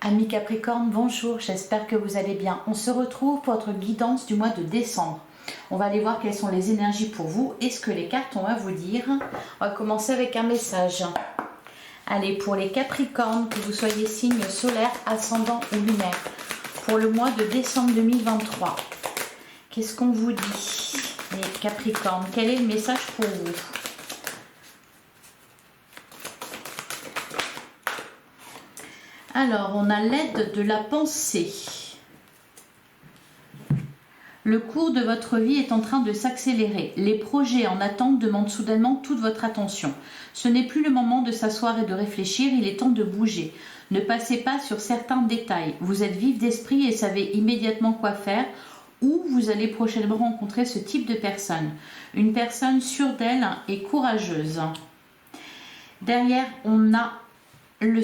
Amis Capricorne, bonjour, j'espère que vous allez bien. On se retrouve pour votre guidance du mois de décembre. On va aller voir quelles sont les énergies pour vous et ce que les cartes ont à vous dire. On va commencer avec un message. Allez, pour les Capricornes, que vous soyez signe solaire, ascendant ou lunaire, pour le mois de décembre 2023, qu'est-ce qu'on vous dit, les Capricornes? Quel est le message pour vous? Alors, on a l'aide de la pensée. Le cours de votre vie est en train de s'accélérer. Les projets en attente demandent soudainement toute votre attention. Ce n'est plus le moment de s'asseoir et de réfléchir, il est temps de bouger. Ne passez pas sur certains détails. Vous êtes vif d'esprit et savez immédiatement quoi faire, ou vous allez prochainement rencontrer ce type de personne. Une personne sûre d'elle et courageuse. Derrière, on a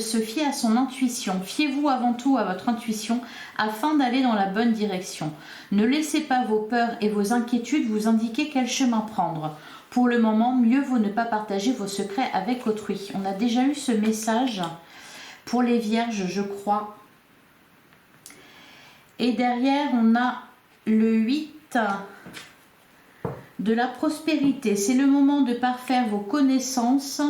se fier à son intuition. Fiez-vous avant tout à votre intuition afin d'aller dans la bonne direction. Ne laissez pas vos peurs et vos inquiétudes vous indiquer quel chemin prendre. Pour le moment, mieux vaut ne pas partager vos secrets avec autrui. On a déjà eu ce message pour les vierges, je crois. Et derrière, on a le 8 de la prospérité. C'est le moment de parfaire vos connaissances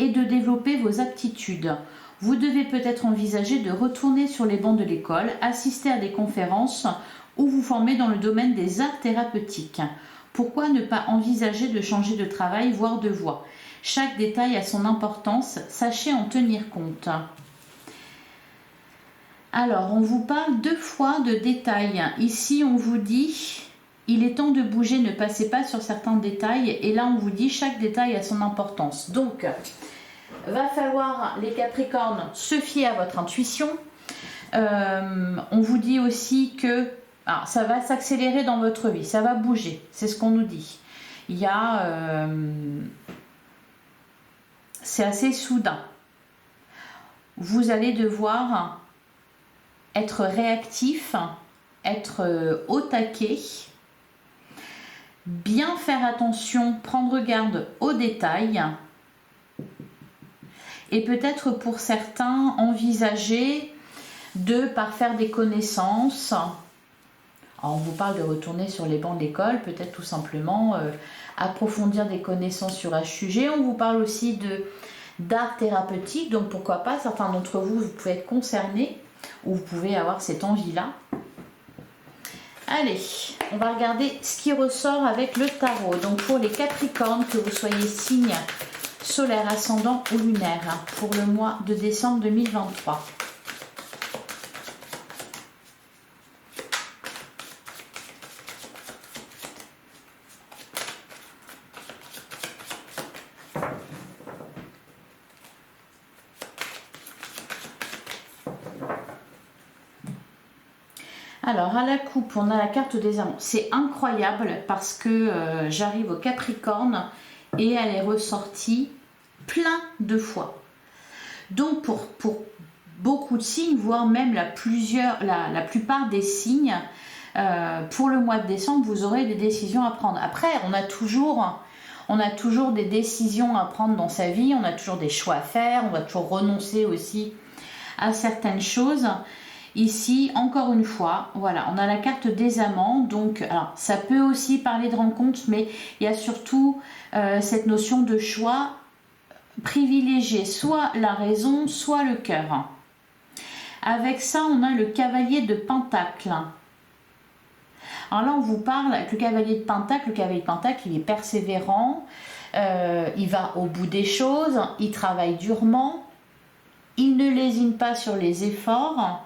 et de développer vos aptitudes. Vous devez peut-être envisager de retourner sur les bancs de l'école, assister à des conférences ou vous former dans le domaine des arts thérapeutiques. Pourquoi ne pas envisager de changer de travail, voire de voie? Chaque détail a son importance, sachez en tenir compte. Alors, on vous parle deux fois de détails. Ici, on vous dit... Il est temps de bouger, ne passez pas sur certains détails. Et là, on vous dit chaque détail a son importance. Donc, va falloir, les Capricornes, se fier à votre intuition. On vous dit aussi que ça va s'accélérer dans votre vie, ça va bouger. C'est ce qu'on nous dit. Il y a... c'est assez soudain. Vous allez devoir être réactif, être au taquet. Bien faire attention, prendre garde aux détails et peut-être pour certains envisager de parfaire des connaissances. Alors, on vous parle de retourner sur les bancs de l'école, peut-être tout simplement approfondir des connaissances sur un sujet. On vous parle aussi d'art thérapeutique, donc pourquoi pas, certains d'entre vous, vous pouvez être concernés ou vous pouvez avoir cette envie-là. Allez, on va regarder ce qui ressort avec le tarot. Donc pour les Capricornes, que vous soyez signe solaire, ascendant ou lunaire, pour le mois de décembre 2023. Alors, à la coupe, on a la carte des amants. C'est incroyable parce que j'arrive au Capricorne et elle est ressortie plein de fois. Donc, pour beaucoup de signes, voire même la plupart des signes, pour le mois de décembre, vous aurez des décisions à prendre. Après, on a toujours des décisions à prendre dans sa vie, on a toujours des choix à faire, on va toujours renoncer aussi à certaines choses. Ici, encore une fois, voilà, on a la carte des amants, donc alors, ça peut aussi parler de rencontre, mais il y a surtout cette notion de choix privilégié, soit la raison, soit le cœur. Avec ça, on a le cavalier de Pentacle. Alors là, on vous parle avec le cavalier de Pentacle. Le cavalier de Pentacle, il est persévérant, il va au bout des choses, il travaille durement, il ne lésine pas sur les efforts.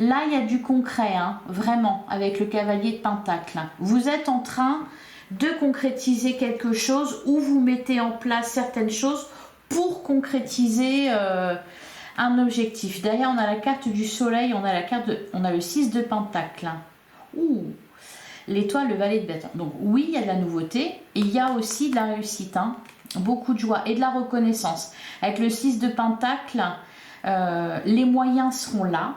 Là, il y a du concret, hein, vraiment, avec le cavalier de Pentacle. Vous êtes en train de concrétiser quelque chose ou vous mettez en place certaines choses pour concrétiser un objectif. Derrière, on a la carte du soleil, on a le 6 de Pentacle. Ouh, l'étoile, le valet de bâton. Donc oui, il y a de la nouveauté et il y a aussi de la réussite, hein, beaucoup de joie et de la reconnaissance. Avec le 6 de Pentacle, les moyens seront là.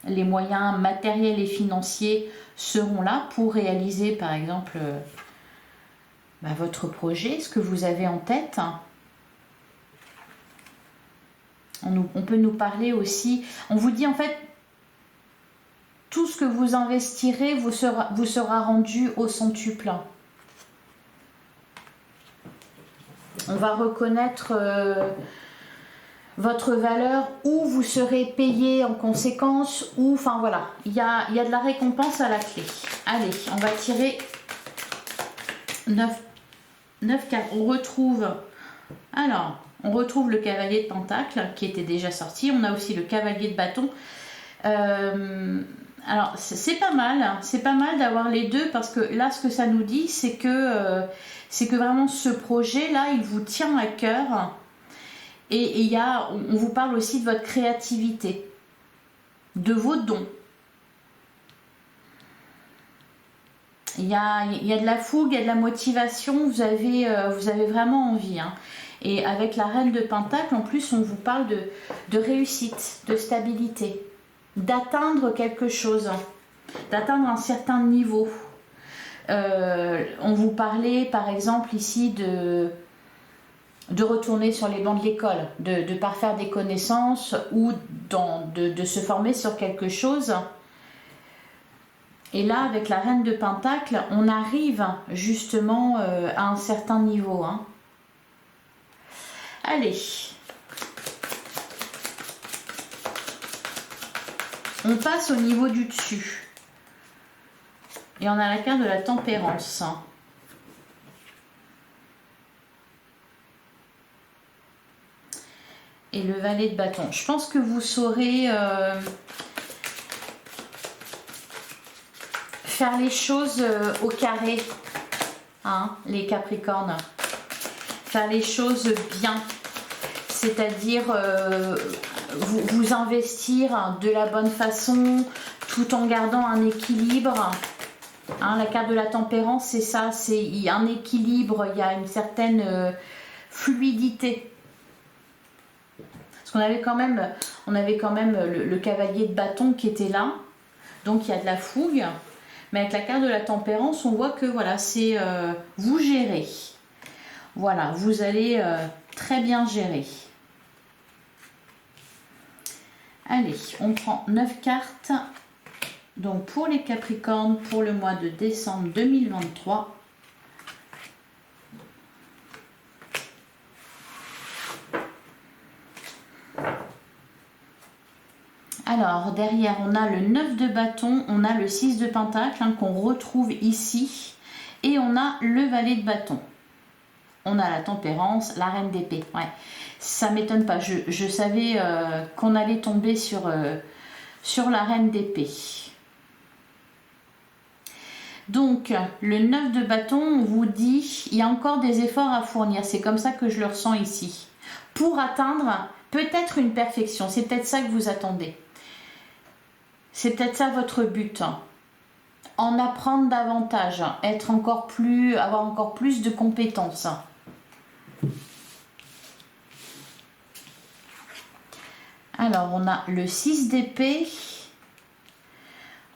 Les moyens matériels et financiers seront là pour réaliser par exemple votre projet, ce que vous avez en tête. On peut nous parler aussi, on vous dit en fait, tout ce que vous investirez vous sera rendu au centuple. On va reconnaître votre valeur, ou vous serez payé en conséquence, ou enfin voilà, il y a de la récompense à la clé. Allez, on va tirer 9 cartes. On retrouve le cavalier de pentacle qui était déjà sorti. On a aussi le cavalier de bâton. Alors c'est pas mal d'avoir les deux, parce que là ce que ça nous dit, c'est que vraiment ce projet là il vous tient à cœur, et on vous parle aussi de votre créativité, de vos dons. Il y a de la fougue, il y a de la motivation, vous avez vraiment envie, hein. Et avec la reine de pentacle, en plus, on vous parle de réussite, de stabilité, d'atteindre quelque chose, d'atteindre un certain niveau. On vous parlait, par exemple, ici de retourner sur les bancs de l'école, de parfaire des connaissances, ou de se former sur quelque chose. Et là, avec la reine de pentacle, on arrive justement à un certain niveau, hein. Allez, on passe au niveau du dessus. Et on a la carte de la tempérance. Et le valet de bâton. Je pense que vous saurez faire les choses au carré, hein, les Capricornes. Faire les choses bien, c'est-à-dire vous investir de la bonne façon, tout en gardant un équilibre. Hein, la carte de la tempérance, c'est ça, il y a un équilibre, il y a une certaine fluidité. Parce qu'on avait quand même, le cavalier de bâton qui était là, donc il y a de la fougue. Mais avec la carte de la tempérance, on voit que voilà, c'est vous gérez. Voilà, vous allez très bien gérer. Allez, on prend 9 cartes. Donc pour les Capricornes, pour le mois de décembre 2023. Alors, derrière, on a le 9 de bâton, on a le 6 de pentacle, hein, qu'on retrouve ici. Et on a le valet de bâton. On a la tempérance, la reine d'épée. Ouais, ça m'étonne pas. Je savais qu'on allait tomber sur la reine d'épée. Donc, le 9 de bâton, on vous dit, il y a encore des efforts à fournir. C'est comme ça que je le ressens ici. Pour atteindre peut-être une perfection. C'est peut-être ça que vous attendez. C'est peut-être ça votre but. En apprendre davantage. Avoir encore plus de compétences. Alors, on a le 6 d'épée.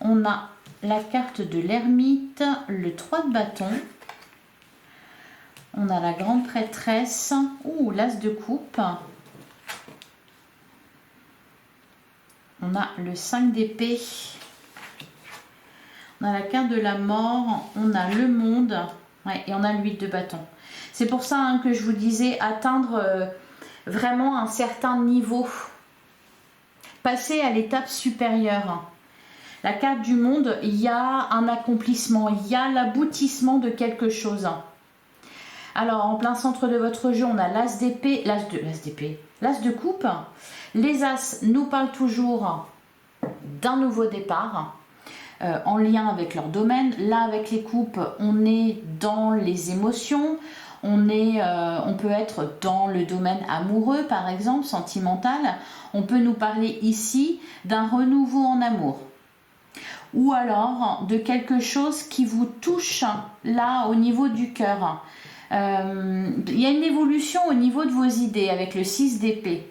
On a la carte de l'ermite, le 3 de bâton. On a la grande prêtresse. Ouh, l'as de coupe. On a le 5 d'épée. On a la carte de la mort. On a le monde. Ouais, et on a le 8 de bâton. C'est pour ça, hein, que je vous disais atteindre vraiment un certain niveau. Passer à l'étape supérieure. La carte du monde, il y a un accomplissement, il y a l'aboutissement de quelque chose. Alors, en plein centre de votre jeu, on a l'as d'épée, l'as de coupe. Les as nous parlent toujours d'un nouveau départ, en lien avec leur domaine. Là, avec les coupes, on est dans les émotions. On peut être dans le domaine amoureux, par exemple, sentimental. On peut nous parler ici d'un renouveau en amour. Ou alors de quelque chose qui vous touche là au niveau du cœur. Il y a une évolution au niveau de vos idées avec le 6 d'épée.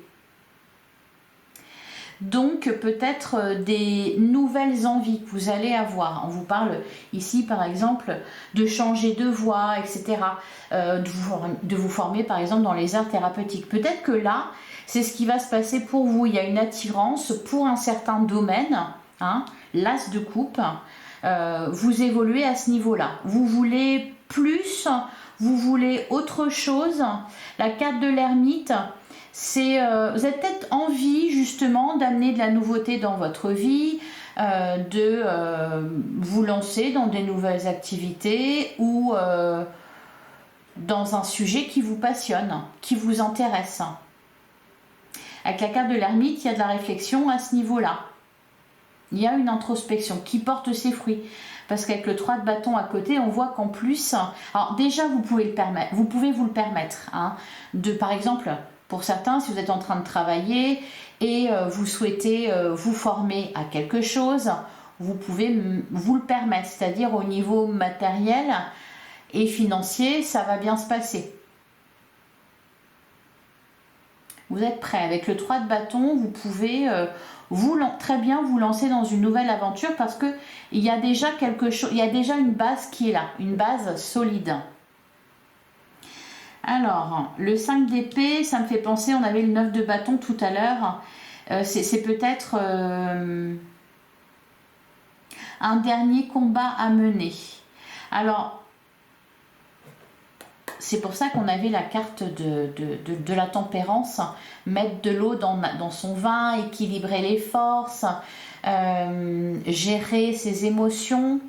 Donc peut-être des nouvelles envies que vous allez avoir. On vous parle ici par exemple de changer de voie, etc. De vous former par exemple dans les arts thérapeutiques. Peut-être que là, c'est ce qui va se passer pour vous. Il y a une attirance pour un certain domaine, hein, l'as de coupe. Vous évoluez à ce niveau-là. Vous voulez plus, vous voulez autre chose. La carte de l'ermite, c'est vous avez peut-être envie justement d'amener de la nouveauté dans votre vie, de vous lancer dans des nouvelles activités ou dans un sujet qui vous passionne, qui vous intéresse. Avec la carte de l'ermite, il y a de la réflexion à ce niveau-là. Il y a une introspection qui porte ses fruits. Parce qu'avec le 3 de bâton à côté, on voit qu'en plus, alors déjà vous pouvez vous le permettre, hein, de par exemple, pour certains, si vous êtes en train de travailler et vous souhaitez vous former à quelque chose, vous pouvez vous le permettre, c'est-à-dire au niveau matériel et financier, ça va bien se passer. Vous êtes prêt. Avec le 3 de bâton, vous pouvez très bien vous lancer dans une nouvelle aventure parce que il y a déjà quelque chose, il y a déjà une base qui est là, une base solide. Alors, le 5 d'épée, ça me fait penser, on avait le 9 de bâton tout à l'heure. C'est peut-être un dernier combat à mener. Alors, c'est pour ça qu'on avait la carte de la tempérance, mettre de l'eau dans son vin, équilibrer les forces, gérer ses émotions,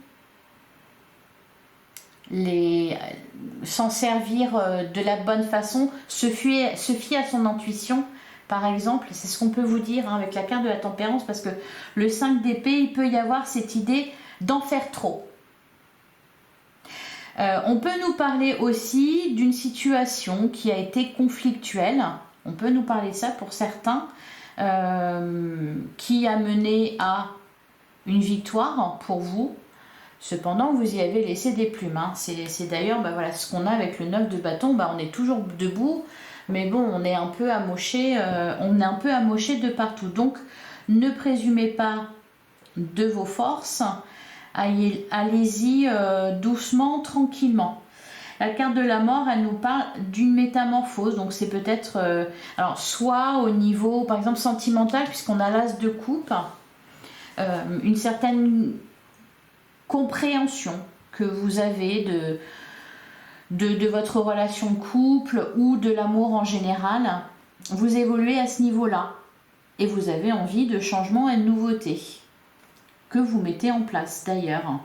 s'en servir de la bonne façon, se fier à son intuition, par exemple. C'est ce qu'on peut vous dire, hein, avec la carte de la tempérance, parce que le 5 d'épée, il peut y avoir cette idée d'en faire trop. On peut nous parler aussi d'une situation qui a été conflictuelle. On peut nous parler de ça pour certains, qui a mené à une victoire pour vous. Cependant, vous y avez laissé des plumes. Hein. C'est d'ailleurs voilà, ce qu'on a avec le 9 de bâton. On est toujours debout, mais bon, on est un peu amoché, de partout. Donc, ne présumez pas de vos forces. Allez-y doucement, tranquillement. La carte de la mort, elle nous parle d'une métamorphose. Donc c'est peut-être, alors soit au niveau, par exemple, sentimental, puisqu'on a l'as de coupe, une certaine compréhension que vous avez de votre relation de couple ou de l'amour en général. Vous évoluez à ce niveau-là et vous avez envie de changement et de nouveauté que vous mettez en place d'ailleurs.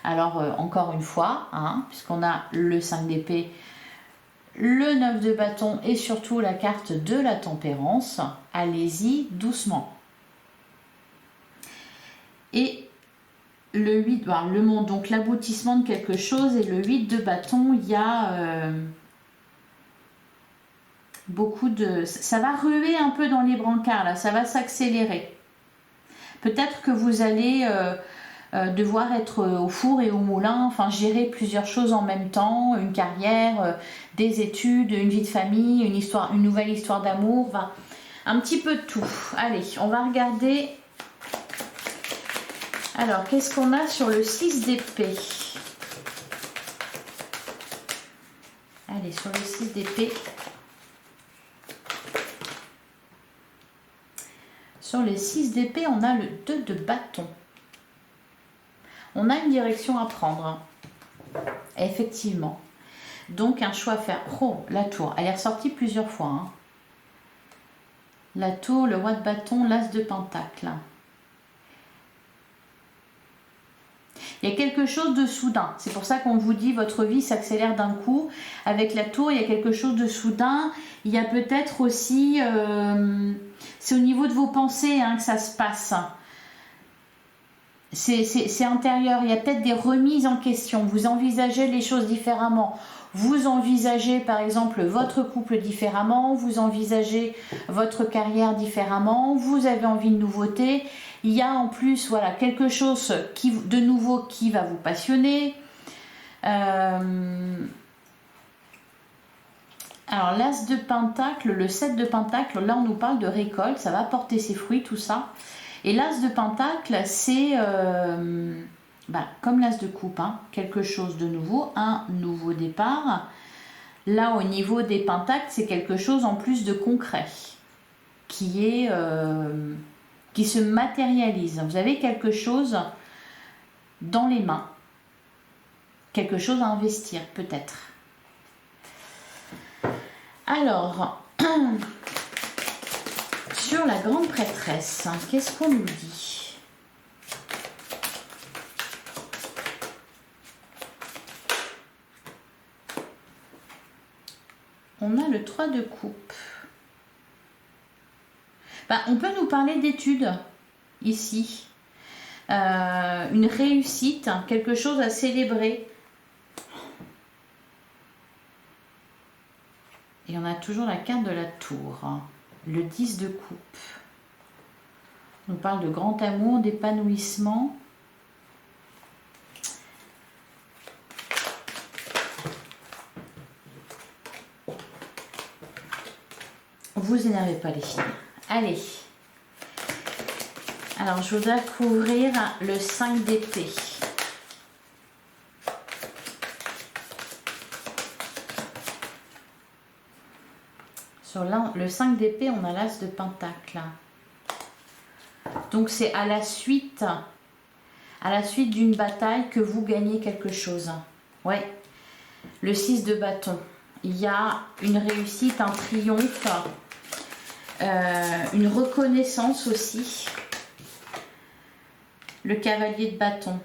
Alors encore une fois, hein, puisqu'on a le 5 d'épée, le 9 de bâton et surtout la carte de la tempérance, allez-y doucement. Et le 8, le monde, donc l'aboutissement de quelque chose, et le 8 de bâton, il y a beaucoup de... Ça va ruer un peu dans les brancards, là, ça va s'accélérer. Peut-être que vous allez devoir être au four et au moulin, enfin gérer plusieurs choses en même temps, une carrière, des études, une vie de famille, une nouvelle histoire d'amour, un petit peu de tout. Allez, on va regarder. Alors, qu'est-ce qu'on a sur le 6 d'épée? Allez, sur le 6 d'épée. Sur les 6 d'épée, on a le 2 de bâton. On a une direction à prendre. Effectivement. Donc, un choix à faire. Oh, la tour. Elle est ressortie plusieurs fois. Hein. La tour, le roi de bâton, l'as de pentacle. Il y a quelque chose de soudain. C'est pour ça qu'on vous dit votre vie s'accélère d'un coup. Avec la tour, il y a quelque chose de soudain. Il y a peut-être aussi... c'est au niveau de vos pensées que ça se passe. C'est intérieur. Il y a peut-être des remises en question. Vous envisagez les choses différemment. Vous envisagez par exemple votre couple différemment. Vous envisagez votre carrière différemment. Vous avez envie de nouveauté. Il y a en plus quelque chose de nouveau qui va vous passionner. Alors l'as de pentacle, le 7 de pentacle, là on nous parle de récolte, ça va porter ses fruits, tout ça. Et l'as de pentacle, c'est comme l'as de coupe, hein, quelque chose de nouveau, un nouveau départ. Là au niveau des pentacles, c'est quelque chose en plus de concret. qui se matérialise. Vous avez quelque chose dans les mains, quelque chose à investir peut-être. Alors, sur la grande prêtresse, qu'est-ce qu'on nous dit? On a le 3 de coupe. On peut nous parler d'études ici. Une réussite, quelque chose à célébrer. Et on a toujours la carte de la tour, le 10 de coupe. On parle de grand amour, d'épanouissement. Vous énervez pas les filles. Allez. Alors, je voudrais couvrir le 5 d'épée. Sur le 5 d'épée, on a l'as de pentacle. Donc, c'est à la suite d'une bataille que vous gagnez quelque chose. Ouais. Le 6 de bâton. Il y a une réussite, un triomphe, une reconnaissance aussi. Le cavalier de bâton.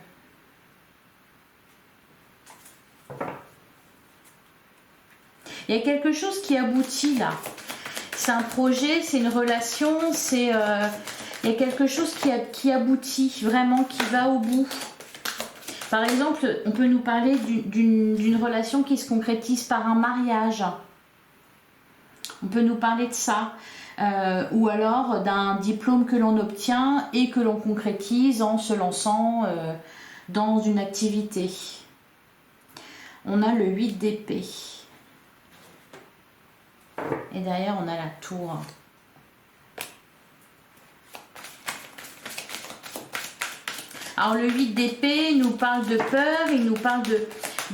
Il y a quelque chose qui aboutit là. C'est un projet, c'est une relation, il y a quelque chose qui aboutit vraiment, qui va au bout. Par exemple, on peut nous parler d'une relation qui se concrétise par un mariage. On peut nous parler de ça. Ou alors d'un diplôme que l'on obtient et que l'on concrétise en se lançant dans une activité. On a le 8 d'épée. Et derrière, on a la tour. Alors, le 8 d'épée nous parle de peur, il nous parle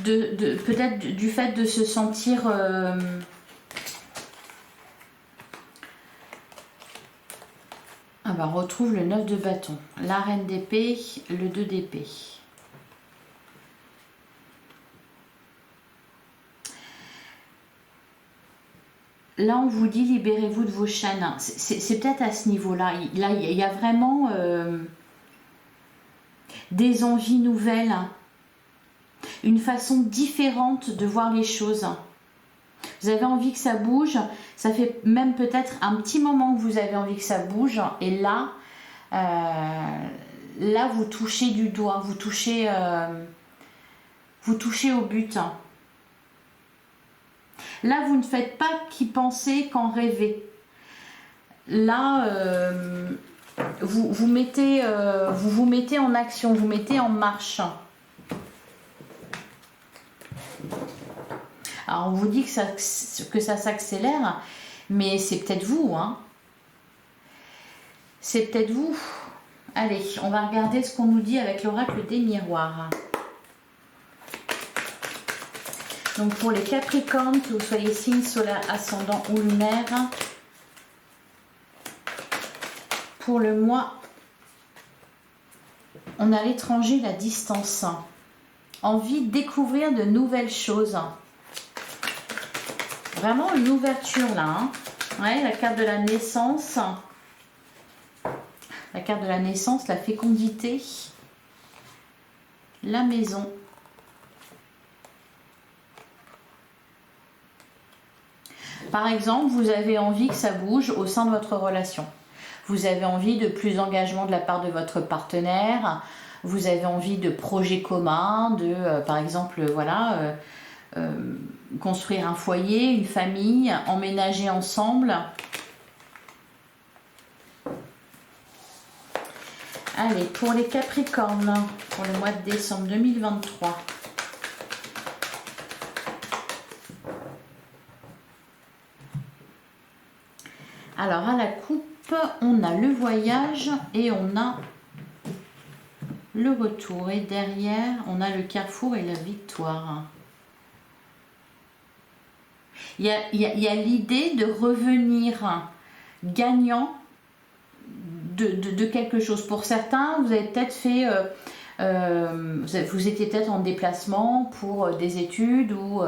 peut-être du fait de se sentir... on retrouve le 9 de bâton, la reine d'épée, le 2 d'épée. Là, on vous dit libérez-vous de vos chaînes. C'est peut-être à ce niveau-là. Là, il y a vraiment des envies nouvelles, une façon différente de voir les choses. Vous avez envie que ça bouge, ça fait même peut-être un petit moment que vous avez envie que ça bouge, et là, vous touchez du doigt, vous touchez au but. Là, vous ne faites pas qu'y penser, qu'en rêver. Là, vous vous mettez en action, vous mettez en marche. Alors, on vous dit que ça s'accélère, mais c'est peut-être vous, hein. C'est peut-être vous. Allez, on va regarder ce qu'on nous dit avec l'oracle des miroirs. Donc, pour les Capricornes, que vous soyez signe solaire, ascendant ou lunaire, pour le mois, on a l'étranger, la distance. Envie de découvrir de nouvelles choses. Vraiment une ouverture là. Hein. Ouais, la carte de la naissance. La carte de la naissance, la fécondité. La maison. Par exemple, vous avez envie que ça bouge au sein de votre relation. Vous avez envie de plus d'engagement de la part de votre partenaire. Vous avez envie de projets communs, par exemple, voilà... construire un foyer, une famille, emménager ensemble. Allez, pour les Capricornes, pour le mois de décembre 2023. Alors, à la coupe, on a le voyage et on a le retour. Et derrière, on a le carrefour et la victoire. Il y a l'idée de revenir gagnant de quelque chose. Pour certains, vous avez peut-être fait, vous étiez peut-être en déplacement pour des études ou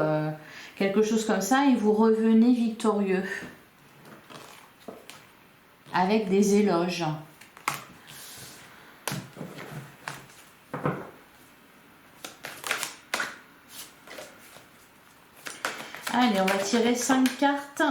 quelque chose comme ça et vous revenez victorieux avec des éloges. Allez, on va tirer 5 cartes.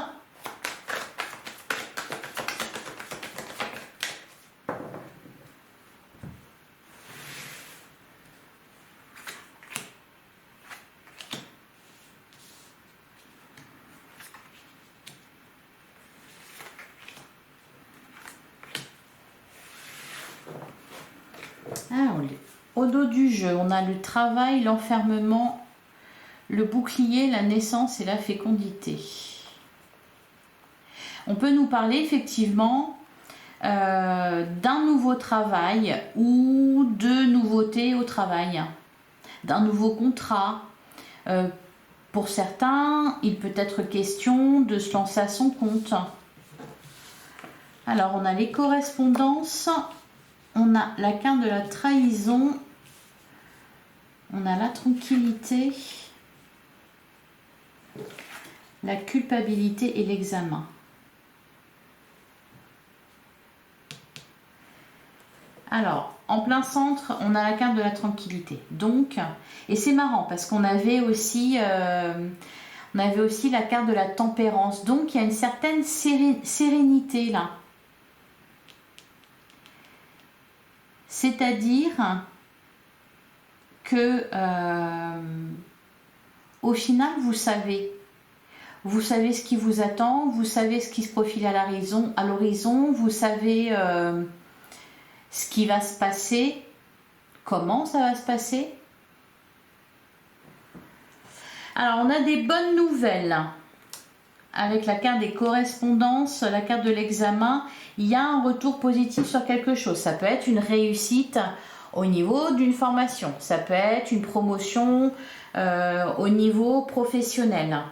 Au dos du jeu, on a le travail, l'enfermement, le bouclier, la naissance et la fécondité. On peut nous parler effectivement d'un nouveau travail ou de nouveautés au travail, d'un nouveau contrat. Pour certains, il peut être question de se lancer à son compte. Alors, on a les correspondances, on a la carte de la trahison, on a la tranquillité, la culpabilité et l'examen. Alors, en plein centre, on a la carte de la tranquillité. Donc, et c'est marrant parce qu'on avait aussi, la carte de la tempérance. Donc, il y a une certaine sérénité là. C'est-à-dire que, au final, vous savez ce qui vous attend, vous savez ce qui se profile à l'horizon, vous savez ce qui va se passer, comment ça va se passer. Alors, on a des bonnes nouvelles. Avec la carte des correspondances, la carte de l'examen, il y a un retour positif sur quelque chose. Ça peut être une réussite au niveau d'une formation. Ça peut être une promotion au niveau professionnel.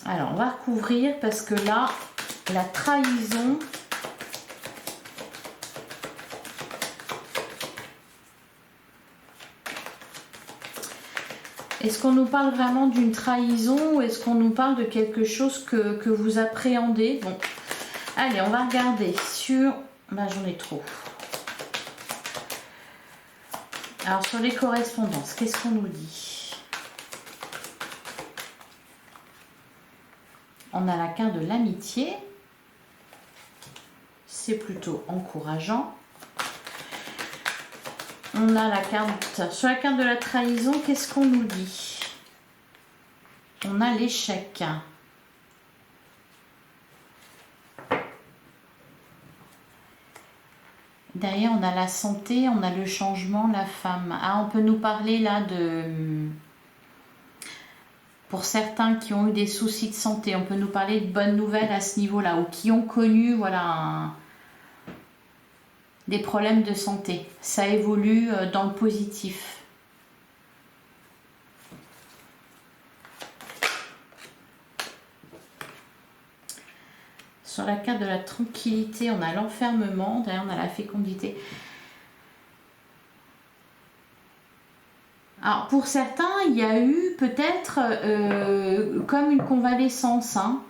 Alors, on va recouvrir parce que là, la trahison. Est-ce qu'on nous parle vraiment d'une trahison ou est-ce qu'on nous parle de quelque chose que vous appréhendez? Bon, allez, on va regarder sur... Ben, j'en ai trop. Alors, sur les correspondances, qu'est-ce qu'on nous dit? On a la carte de l'amitié. C'est plutôt encourageant. On a la carte, sur la carte de la trahison, qu'est-ce qu'on nous dit? On a l'échec. Derrière, on a la santé, on a le changement, la femme. Ah, on peut nous parler là de... Pour certains qui ont eu des soucis de santé, on peut nous parler de bonnes nouvelles à ce niveau-là, ou qui ont connu, voilà, des problèmes de santé. Ça évolue dans le positif. Sur la carte de la tranquillité, on a l'enfermement, derrière on a la fécondité. Alors pour certains, il y a eu peut-être comme une convalescence, hein,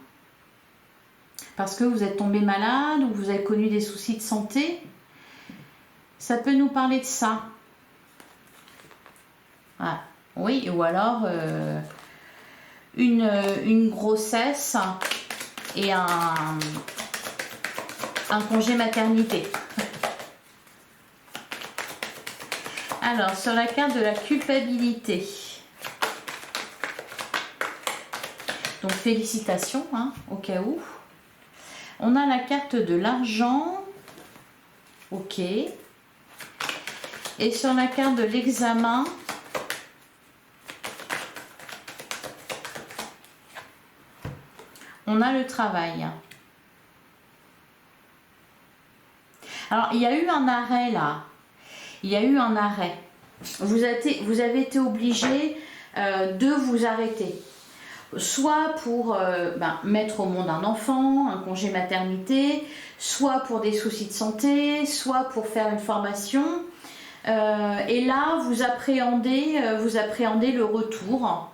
parce que vous êtes tombé malade ou vous avez connu des soucis de santé. Ça peut nous parler de ça. Ah, oui, ou alors une grossesse et un congé maternité. Alors, sur la carte de la culpabilité. Donc, félicitations, hein, au cas où. On a la carte de l'argent. Ok. Et sur la carte de l'examen, on a le travail. Alors, il y a eu un arrêt là. Il y a eu un arrêt. Vous avez été obligé de vous arrêter. soit pour mettre au monde un enfant, un congé maternité, soit pour des soucis de santé, soit pour faire une formation. Et là, vous appréhendez le retour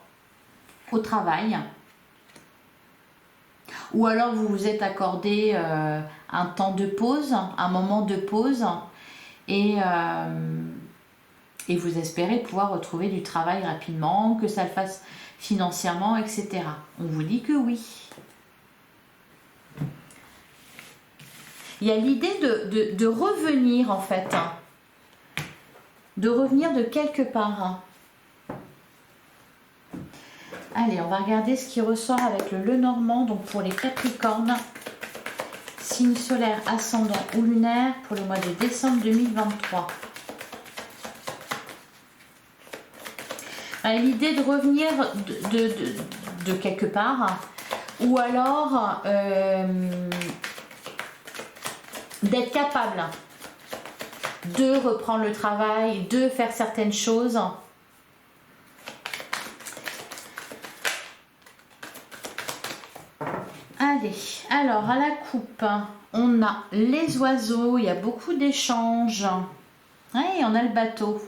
au travail. Ou alors vous vous êtes accordé un temps de pause, un moment de pause, et vous espérez pouvoir retrouver du travail rapidement, que ça le fasse financièrement, etc. On vous dit que oui. Il y a l'idée de revenir en fait, de revenir de quelque part. Allez, on va regarder ce qui ressort avec le Lenormand, donc pour les Capricornes, signe solaire, ascendant ou lunaire, pour le mois de décembre 2023. L'idée de revenir de quelque part, ou alors d'être capable de reprendre le travail, de faire certaines choses. Allez, alors à la coupe, on a les oiseaux, il y a beaucoup d'échanges. Et on a le bateau.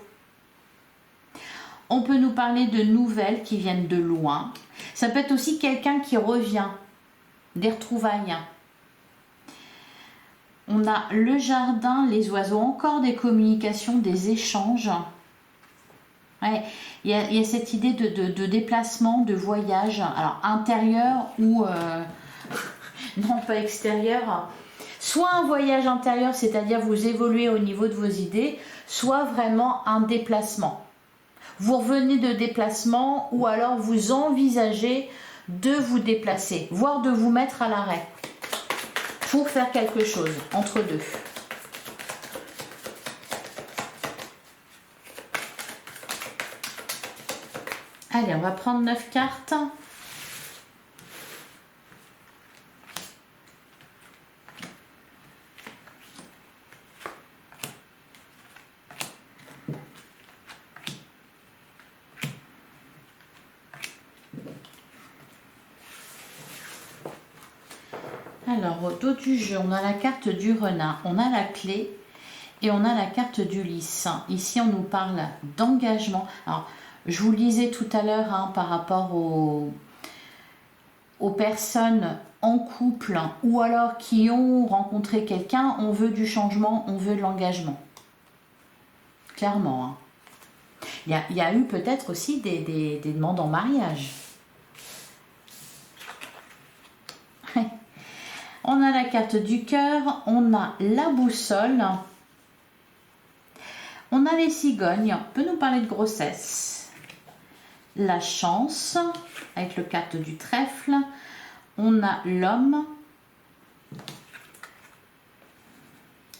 On peut nous parler de nouvelles qui viennent de loin. Ça peut être aussi quelqu'un qui revient, des retrouvailles. On a le jardin, les oiseaux, encore des communications, des échanges. Ouais, il y a cette idée de déplacement, de voyage, alors intérieur ou non pas extérieur. Soit un voyage intérieur, c'est-à-dire vous évoluez au niveau de vos idées, soit vraiment un déplacement. Vous revenez de déplacement ou alors vous envisagez de vous déplacer, voire de vous mettre à l'arrêt pour faire quelque chose entre deux. Allez, on va prendre 9 cartes. Alors, au dos du jeu, on a la carte du renard, on a la clé et on a la carte du lys. Ici, on nous parle d'engagement. Alors, je vous le disais tout à l'heure par rapport aux personnes en couple ou alors qui ont rencontré quelqu'un, on veut du changement, on veut de l'engagement. Clairement. Il y a eu peut-être aussi des demandes en mariage. On a la carte du cœur, on a la boussole, on a les cigognes, on peut nous parler de grossesse, la chance, avec le carte du trèfle, on a l'homme,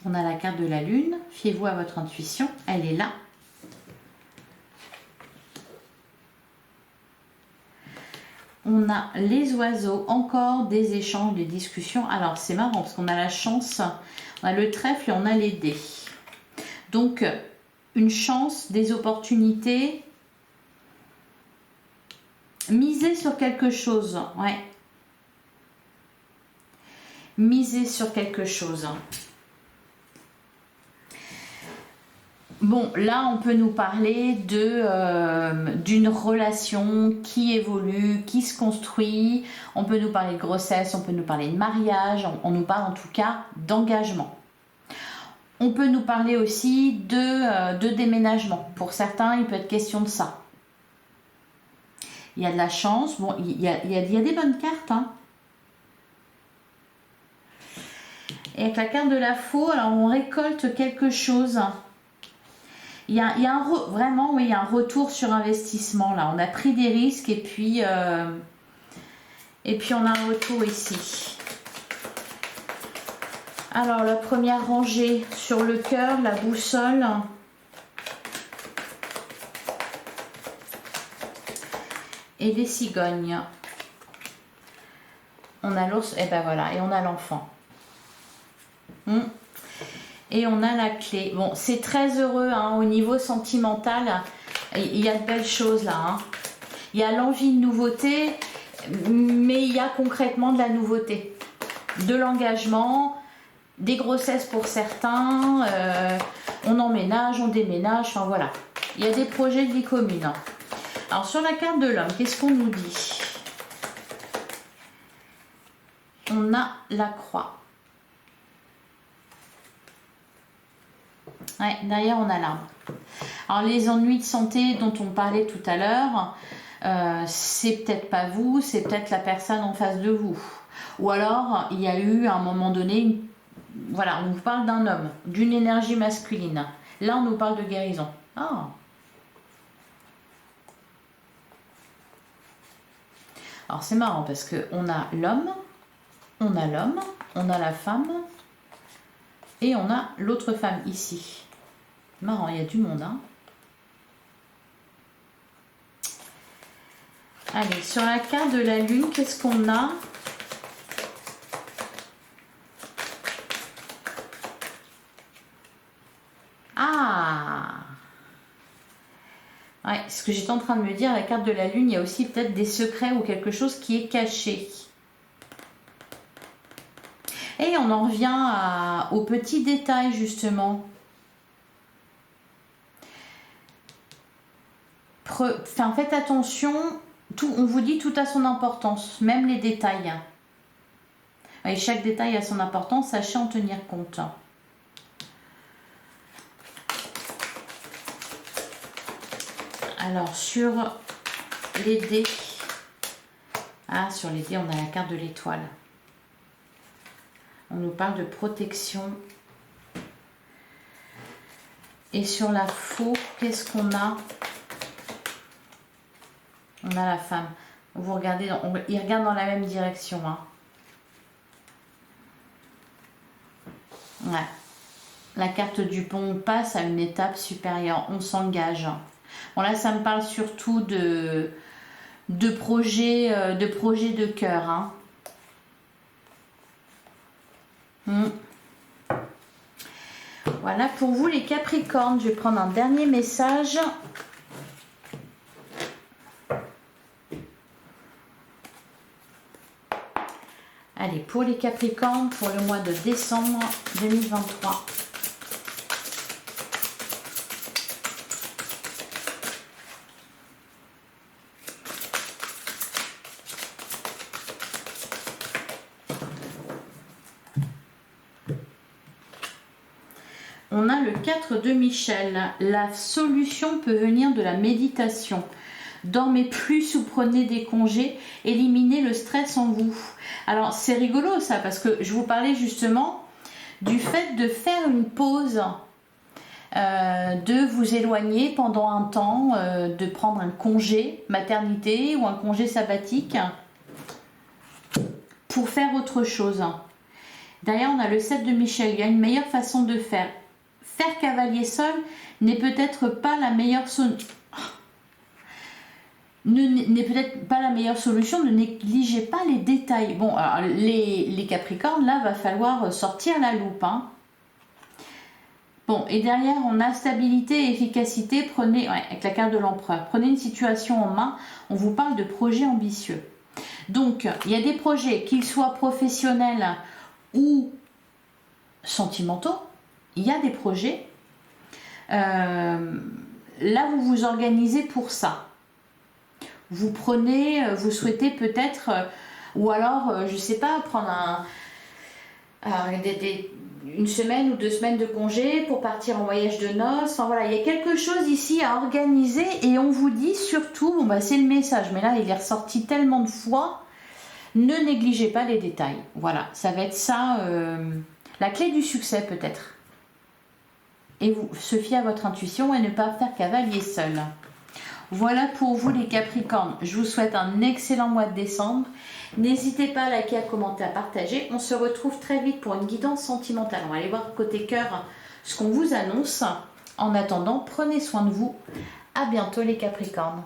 on a la carte de la lune, fiez-vous à votre intuition, elle est là. On a les oiseaux, encore des échanges, des discussions. Alors, c'est marrant parce qu'on a la chance, on a le trèfle et on a les dés. Donc, une chance, des opportunités. Miser sur quelque chose, ouais. Miser sur quelque chose. Bon, là, on peut nous parler d'une relation qui évolue, qui se construit. On peut nous parler de grossesse, on peut nous parler de mariage. On nous parle en tout cas d'engagement. On peut nous parler aussi de déménagement. Pour certains, il peut être question de ça. Il y a de la chance. Bon, il y a des bonnes cartes. Et avec la carte de la faux, alors on récolte quelque chose. Il y a vraiment, oui, il y a un retour sur investissement là. On a pris des risques et puis on a un retour ici. Alors la première rangée sur le cœur, la boussole. Et les cigognes. On a l'ours, et ben voilà, et on a l'enfant. Et on a la clé. Bon, c'est très heureux au niveau sentimental. Il y a de belles choses là. Il y a l'envie de nouveauté. mais il y a concrètement de la nouveauté, de l'engagement, des grossesses pour certains, on emménage, on déménage, enfin voilà. Il y a des projets de vie commune. Alors sur la carte de l'homme, qu'est-ce qu'on nous dit? On a la croix. Ouais, derrière on a l'arbre. Alors les ennuis de santé dont on parlait tout à l'heure, c'est peut-être pas vous, c'est peut-être la personne en face de vous. Ou alors il y a eu à un moment donné, voilà, on vous parle d'un homme, d'une énergie masculine. Là on nous parle de guérison. Ah. Alors c'est marrant parce que on a l'homme, on a l'homme, on a la femme et on a l'autre femme ici. Marrant, il y a du monde, hein. Allez, sur la carte de la lune, qu'est-ce qu'on a? Ah! Ouais, ce que j'étais en train de me dire, la carte de la lune, il y a aussi peut-être des secrets ou quelque chose qui est caché. Et on en revient aux petits détails, justement. Enfin, faites attention, on vous dit tout a son importance, même les détails. Et chaque détail a son importance, sachez en tenir compte. Alors, sur les dés, sur les dés, on a la carte de l'étoile. On nous parle de protection. Et sur la faux, qu'est-ce qu'on a? On a la femme. Vous regardez, ils regardent dans la même direction. Hein. Ouais. La carte du pont, on passe à une étape supérieure. On s'engage. Bon là, ça me parle surtout de projets de cœur. Hein. Voilà pour vous les Capricornes. Je vais prendre un dernier message. Allez, pour les Capricornes, pour le mois de décembre 2023. On a le 4 de Michel. La solution peut venir de la méditation. Dormez plus ou prenez des congés. Éliminez le stress en vous. Alors, c'est rigolo ça, parce que je vous parlais justement du fait de faire une pause, de vous éloigner pendant un temps, de prendre un congé maternité ou un congé sabbatique pour faire autre chose. Derrière, on a le 7 de Michel. Il y a une meilleure façon de faire. Faire cavalier seul n'est peut-être pas la meilleure solution. N'est peut-être pas la meilleure solution, ne négligez pas les détails. Bon, alors les Capricornes, là, va falloir sortir la loupe. Hein. Bon, et derrière, on a stabilité et efficacité. Prenez, avec la carte de l'empereur, prenez une situation en main. On vous parle de projets ambitieux. Donc, il y a des projets, qu'ils soient professionnels ou sentimentaux. Il y a des projets. Là, vous vous organisez pour ça. Vous prenez, vous souhaitez peut-être, ou alors, je ne sais pas, prendre une semaine ou 2 semaines de congé pour partir en voyage de noces. Enfin voilà, il y a quelque chose ici à organiser et on vous dit surtout, bon bah c'est le message, mais là il est ressorti tellement de fois, ne négligez pas les détails. Voilà, ça va être ça, la clé du succès peut-être. Et vous se fier à votre intuition et ne pas faire cavalier seul. Voilà pour vous les Capricornes. Je vous souhaite un excellent mois de décembre. N'hésitez pas à liker, à commenter, à partager. On se retrouve très vite pour une guidance sentimentale. On va aller voir côté cœur ce qu'on vous annonce. En attendant, prenez soin de vous. À bientôt les Capricornes.